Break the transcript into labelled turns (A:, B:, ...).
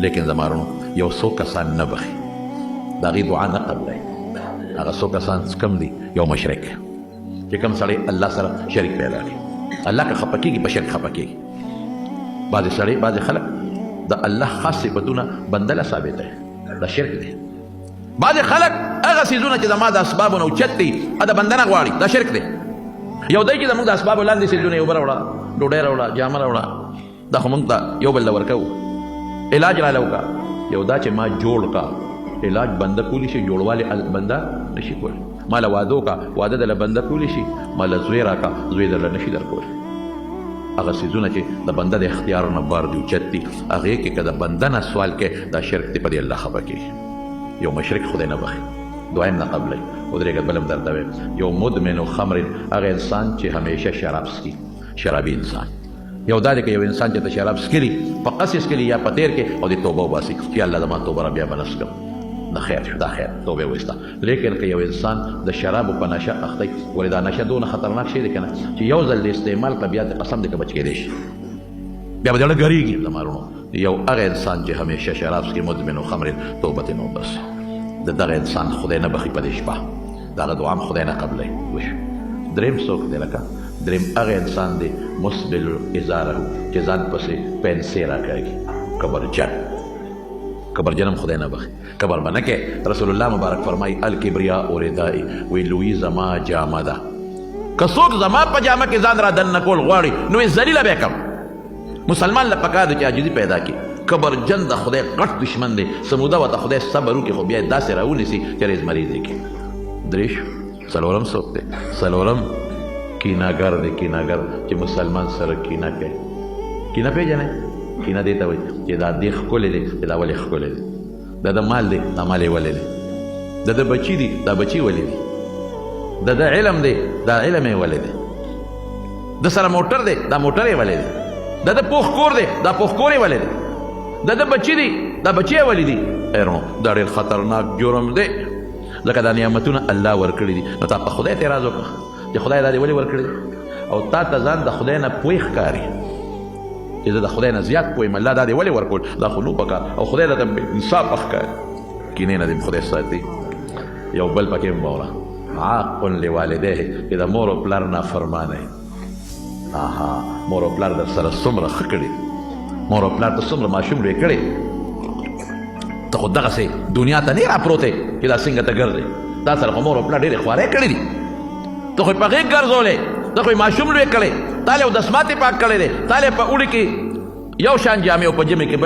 A: لیکن زمارونو یو څو کسان نه بخي د هغې دعا نه قبلوي. هغه څو کسان کم دي؟ یو مشرک چې کوم سړی الله سره شریک پیدا کړي، الله که خفه کېږي په شرک خفه کېږي. بعضې خلک د الله خاص صفتونه بنده له ثابتوي، دا شرک دی. بعضې خلک هغه څیزونه چې زما د اسبابو نه اوچت دي د بنده نه غواړي، دا شرک دی. یو دی چې زموږ د اسبابو لاندې څیزونه یې اوبه راوړه، ډوډۍ راوړه، جامه راوړه، دا خو موږ ته یو بل له ورکوو. علاج راله وکړه، یو دا چې ما جوړ کا علاج بنده کولی شي، جوړوالی بنده نشي کولی. ما له واده وکړه، واده دله بنده کولی شي. ما له زوی راکړه، زوی دله نشي درکولی. هغه څیزونه چې د بنده د اختیار نه بار دي، اوچت دي، هغې کې که د بنده نه سوال کې دا شرک دی، په دې الله خفه کېږي. یو مشرک خدای نه بخي، دعا یې نه قبلوي. ودرېږه بل هم درته وایم، یو مدمن خمر، هغه انسان چې همیشه شراب څکي، شرابي انسان. یو دا دی که یو انسان چې ته شراب څکلي، په قصې څکلي یا په تیر کې، او د توبه وباسي چې الله زما توبه را بیا به نه څکم، نه خیر شو، دا خیر توبه وایسته. لیکن که یو انسان د شرابو په نشه اخته، ولې دا نشه دونه خطرناک شی دی که نه چې یو ځل د استعمال کړه بیا د قسم دی که بچ کېدی شي، بیا به دې ډارېږي. زمارونو یو هغه انسان چې همیشه شراب څکي، مدمن خمر، توبه ترې نه وباسي، د دغه انسان خدای نه بخي په دې شپه، دغه دعا هم خدای نه قبلوي. دریم څوک دی؟ لکه دریم هغه انسان دی مسبل ازاره، چې ځان پسې پنسې راکاږي، کبرجن هم خدای نه بخي. کبر به نه کې. رسول الله مبارک فرمایي الکبریاء ردائی، وی لوی زما جامه ده. که څوک زما په جامه کې ځان را دننه کول غواړي نو یې ذلیله به یې کړم. مسلمان له پکار دی چې عاجزي پیدا کړي. کبرجن د خدای غټ دشمن دی. سموده ورته خدای صبر وکړي، خو بیا یې داسې راونیسي چې ریزمریز یې کړي. درې شو. څلورم څوک دی؟ څلورم کیناګر دی. کیناګر چې مسلمان سره کینه کوي. کینه پېژنئ؟ کینه دې ته وایي چې دا دې ښکلی دی، چې دا ولې ښکلی دی. د ده مال دی، دا مال یې ولې دی. د ده بچي دي، دا بچي ولې دي. د ده علم دی، دا علم یې ولې دی. د سره موټر دی، دا موټر یې ولې دی. د ده پوخ کور دی، دا پوخ کور یې ولې دی. د ده بچي دي، دا بچي یې ولې دي. ایرنو دا ډېر خطرناک جرم دی. ځکه دا نعمتونه الله ورکړي دي، نو تا په خدای اعتراض وکړه چې خدای دا دې ولې ورکړي دي، او تا ته ځان د خدای نه پوی ښکاري چې زه د خدای نه زیات پویم، الله دا دې ولې ورکول، دا خو نو پکار، او خدای راته انصاف ښکاري. کینې نه دې خدای ساتي. یو بل پکې هم واوره، عاق لوالدیه، چې د مور او پلار نافرمانه یې. مور او پلار در سره څومره ښه کړي، مور او پلار ته څومره ماشوم لوی کړي، ته خو دغسې دنیا ته نه راپروتی چې دا څنګه ته ګرځې. تا سره خو مور او پلار ډېرې خوارۍ کړي دي، ته خو یې په غېږ ګرځولی، ته خو یې ماشوم لوی کړی، تا له یو دسمات یې پاک کړی دی، تا له یې په اوړي کې یو شان جامې او په ژمي کې بل